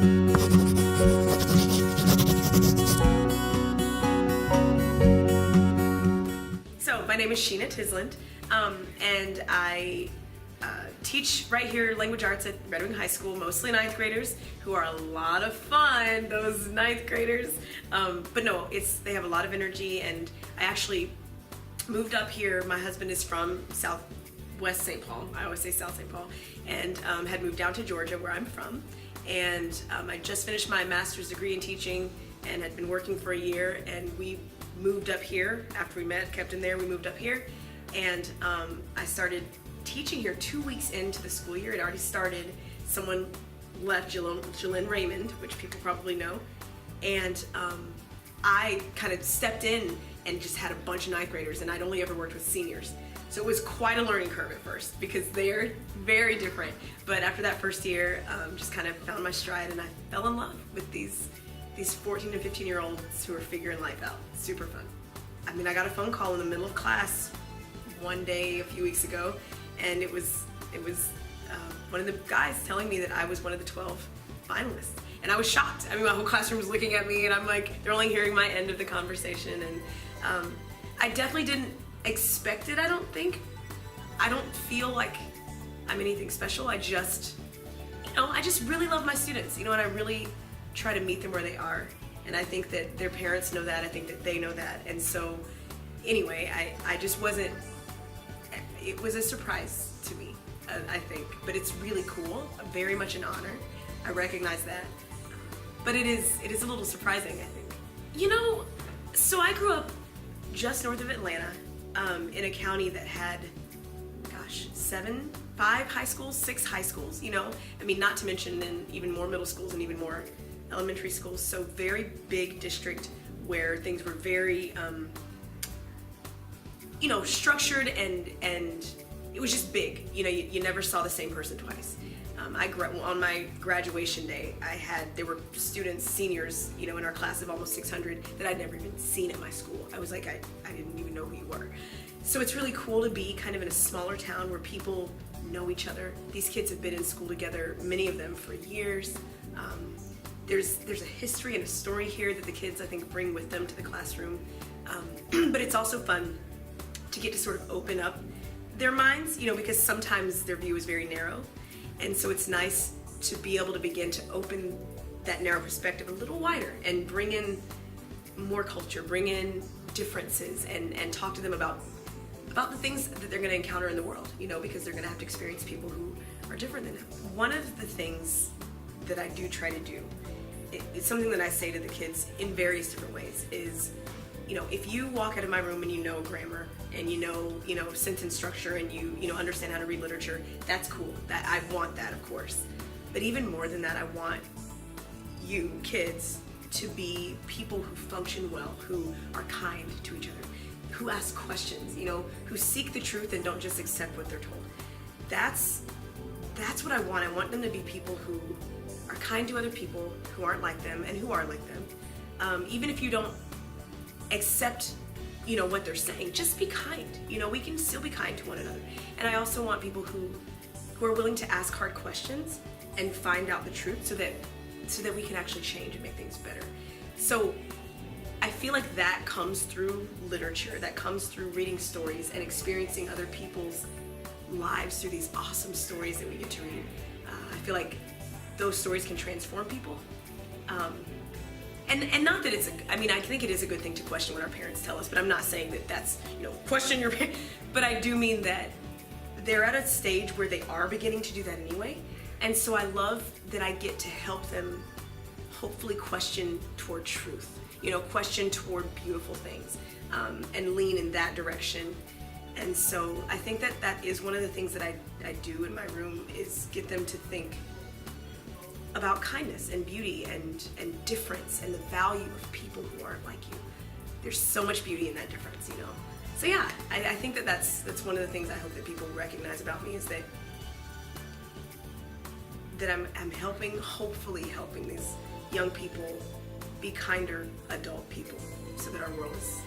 So my name is Sheena Tisland, and I teach right here language arts at Red Wing High School, mostly ninth graders who are a lot of fun, those ninth graders. But no, they have a lot of energy, and I actually moved up here. My husband is from Southwest St. Paul, I always say South St. Paul, and had moved down to Georgia where I'm from. And I just finished my master's degree in teaching and had been working for a year, and we moved up here after we met, kept in there, we moved up here, and I started teaching here 2 weeks into the school year. It already started. Someone left, Jalen Raymond, which people probably know, and I kind of stepped in and just had a bunch of ninth graders, and I'd only ever worked with seniors. So it was quite a learning curve at first because they're very different. But after that first year, just kind of found my stride, and I fell in love with these 14 and 15-year-olds who are figuring life out. Super fun. I mean, I got a phone call in the middle of class one day a few weeks ago, and it was one of the guys telling me that I was one of the 12 finalists. And I was shocked. I mean, my whole classroom was looking at me, and I'm like, they're only hearing my end of the conversation. And I definitely didn't expect it, I don't think. I don't feel like I'm anything special. I just really love my students, and I really try to meet them where they are. And I think that their parents know that. I think that they know that. And so anyway, I just wasn't, it was a surprise to me, I think. But it's really cool, very much an honor. I recognize that. But it is a little surprising, I think. So I grew up just north of Atlanta, in a county that had, 5 high schools, 6 high schools, I mean, not to mention then even more middle schools and even more elementary schools. So very big district where things were very, structured, and it was just big. You never saw the same person twice. On my graduation day, there were students, seniors, in our class of almost 600 that I'd never even seen at my school. I was like, I didn't even know who you were. So it's really cool to be kind of in a smaller town where people know each other. These kids have been in school together, many of them for years. There's a history and a story here that the kids, I think, bring with them to the classroom. But it's also fun to get to sort of open up their minds, because sometimes their view is very narrow. And so it's nice to be able to begin to open that narrow perspective a little wider and bring in more culture, bring in differences, and talk to them about the things that they're going to encounter in the world, because they're going to have to experience people who are different than them. One of the things that I do try to do, it's something that I say to the kids in various different ways, is, if you walk out of my room and you know grammar and you know sentence structure and you understand how to read literature, that's cool. That I want that, of course. But even more than that, I want you kids to be people who function well, who are kind to each other, who ask questions, who seek the truth and don't just accept what they're told. That's what I want. I want them to be people who are kind to other people who aren't like them and who are like them. Even if you don't accept what they're saying, just be kind. We can still be kind to one another. And I also want people who are willing to ask hard questions and find out the truth so that we can actually change and make things better. So I feel like that comes through literature, that comes through reading stories and experiencing other people's lives through these awesome stories that we get to read. I feel like those stories can transform people. And not that I think it is a good thing to question what our parents tell us, but I'm not saying that that's, question your parents. But I do mean that they're at a stage where they are beginning to do that anyway. And so I love that I get to help them hopefully question toward truth, question toward beautiful things, and lean in that direction. And so I think that is one of the things that I do in my room, is get them to think about kindness and beauty and difference and the value of people who aren't like you. There's so much beauty in that difference, So yeah, I think that's one of the things I hope that people recognize about me, is that I'm hopefully helping these young people be kinder adult people, so that our world is